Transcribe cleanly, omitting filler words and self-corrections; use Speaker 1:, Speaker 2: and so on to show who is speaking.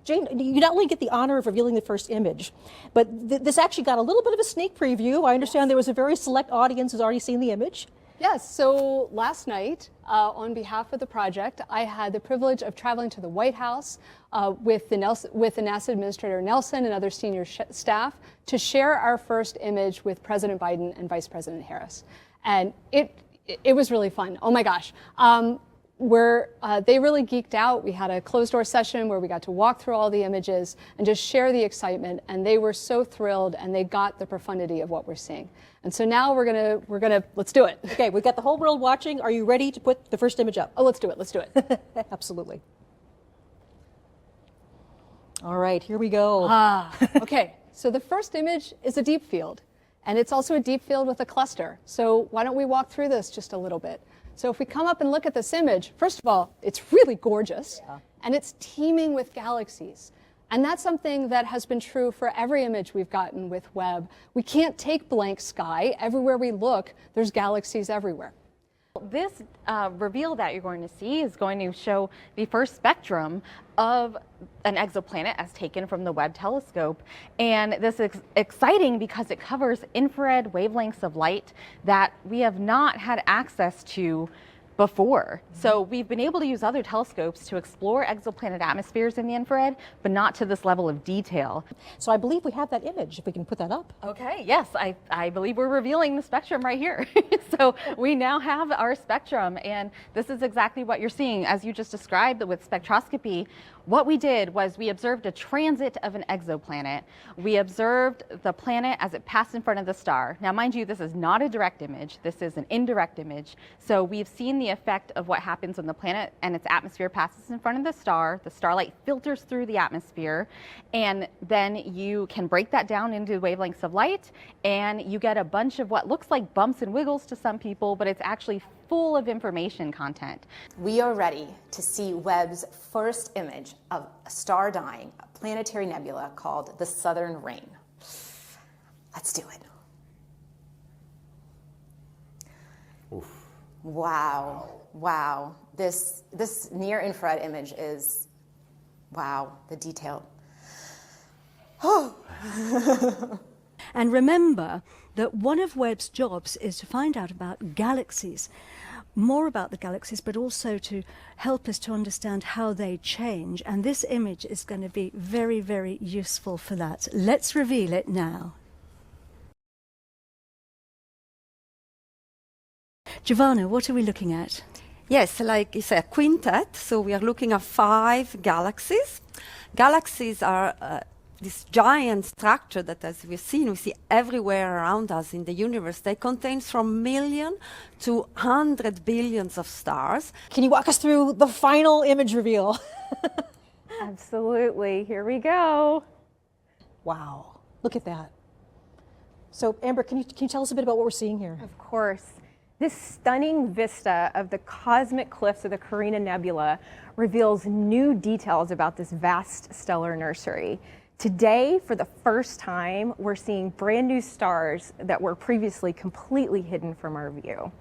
Speaker 1: Jane, you not only get the honor of revealing the first image, but this actually got a little bit of a sneak preview. I understand there was a very select audience who's already seen the image.
Speaker 2: Yes, so last night, on behalf of the project, I had the privilege of traveling to the White House with the NASA Administrator Nelson and other senior staff to share our first image with President Biden and Vice President Harris. And it was really fun. Oh my gosh. They really geeked out. We had a closed-door session where we got to walk through all the images and just share the excitement, and they were so thrilled, and they got the profundity of what we're seeing. And so now let's do it.
Speaker 1: Okay, we've got the whole world watching. Are you ready to put the first image up?
Speaker 2: Oh, let's do it.
Speaker 1: Absolutely. All right, here we go.
Speaker 2: Okay, so the first image is a deep field, and it's also a deep field with a cluster. So why don't we walk through this just a little bit? So if we come up and look at this image, first of all, it's really gorgeous, and it's teeming with galaxies. And that's something that has been true for every image we've gotten with Webb. We can't take blank sky. Everywhere we look, there's galaxies everywhere.
Speaker 3: This reveal that you're going to see is going to show the first spectrum of an exoplanet as taken from the Webb telescope. And this is exciting because it covers infrared wavelengths of light that we have not had access to before. So we've been able to use other telescopes to explore exoplanet atmospheres in the infrared, but not to this level of detail.
Speaker 1: So I believe we have that image, if we can put that up.
Speaker 3: Okay, yes, I believe we're revealing the spectrum right here. So we now have our spectrum, and this is exactly what you're seeing. As you just described with spectroscopy, what we did was we observed a transit of an exoplanet. We observed the planet as it passed in front of the star. Now, mind you, this is not a direct image. This is an indirect image. So we've seen the effect of what happens when the planet and its atmosphere passes in front of the star. The starlight filters through the atmosphere, and then you can break that down into wavelengths of light, and you get a bunch of what looks like bumps and wiggles to some people, but it's actually full of information content.
Speaker 4: We are ready to see Webb's first image of a star dying, a planetary nebula called the Southern Ring. Let's do it. Oof. Wow, wow. This near infrared image is, wow, the detail. Oh.
Speaker 5: And remember that one of Webb's jobs is to find out about galaxies, more about the galaxies, but also to help us to understand how they change. And this image is going to be very, very useful for that. Let's reveal it now. Giovanna, what are we looking at?
Speaker 6: Yes, like it's a quintet, so we are looking at 5 galaxies. Galaxies are this giant structure that, as we've seen, we see everywhere around us in the universe. They contain from million to 100 billions of stars.
Speaker 1: Can you walk us through the final image reveal?
Speaker 7: Absolutely. Here we go.
Speaker 1: Wow, look at that. So Amber, can you tell us a bit about what we're seeing here?
Speaker 7: Of course. This stunning vista of the cosmic cliffs of the Carina Nebula reveals new details about this vast stellar nursery. Today, for the first time, we're seeing brand new stars that were previously completely hidden from our view.